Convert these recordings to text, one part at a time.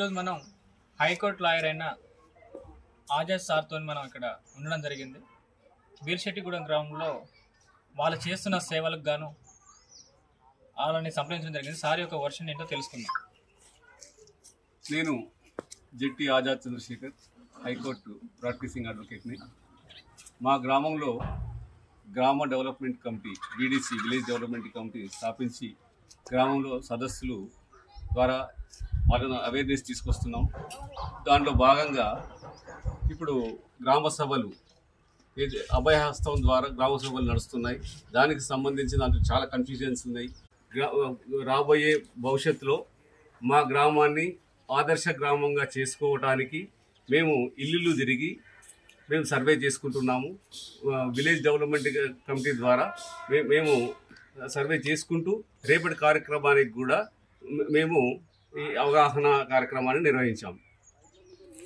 ఈరోజు మనం high court lawyer అయిన ఆజాద్ సార్తో మనం ఇక్కడ ఉండడం జరిగింది. వీర్శెట్టిగూడెం గ్రామంలో వాళ్ళు చేస్తున్న సేవలకు గాను వాళ్ళని సంప్రదించడం జరిగింది. సార్ యొక్క వర్షన్ ఏంటో తెలుసుకుందాం. నేను జెట్టి ఆజాద్ చంద్రశేఖర్, హైకోర్టు ప్రాక్టీసింగ్ అడ్వకేట్ని. మా గ్రామంలో గ్రామ development committee BDC village development committee స్థాపించి గ్రామంలో సదస్సులు ద్వారా వాళ్ళను అవేర్నెస్ తీసుకొస్తున్నాం. దాంట్లో భాగంగా ఇప్పుడు గ్రామ సభలు అభయహస్తం ద్వారా గ్రామ సభలు నడుస్తున్నాయి. దానికి సంబంధించి దాంట్లో చాలా కన్ఫ్యూజన్స్ ఉన్నాయి. రాబోయే భవిష్యత్తులో మా గ్రామాన్ని ఆదర్శ గ్రామంగా చేసుకోవడానికి మేము ఇల్లు తిరిగి మేము సర్వే చేసుకుంటున్నాము. విలేజ్ డెవలప్మెంట్ కమిటీ ద్వారా మేము సర్వే చేసుకుంటూ రేపటి కార్యక్రమానికి కూడా మేము ఈ అవగాహన కార్యక్రమాన్ని నిర్వహించాము.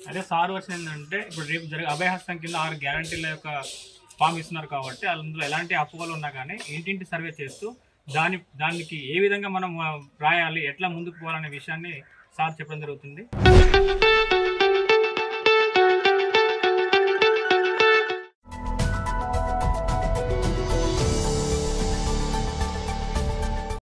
అదే సార్ వర్షన్ ఏంటంటే, ఇప్పుడు రేపు అభయహస్తం కింద 6 గ్యారంటీల యొక్క ఫామ్ ఇస్తున్నారు కాబట్టి అందులో ఎలాంటి అపోహలు ఉన్నా కానీ ఇంటింటి సర్వే చేస్తూ దానికి ఏ విధంగా మనం రాయాలి, ఎట్లా ముందుకు పోవాలనే విషయాన్ని సార్ చెప్పడం జరుగుతుంది.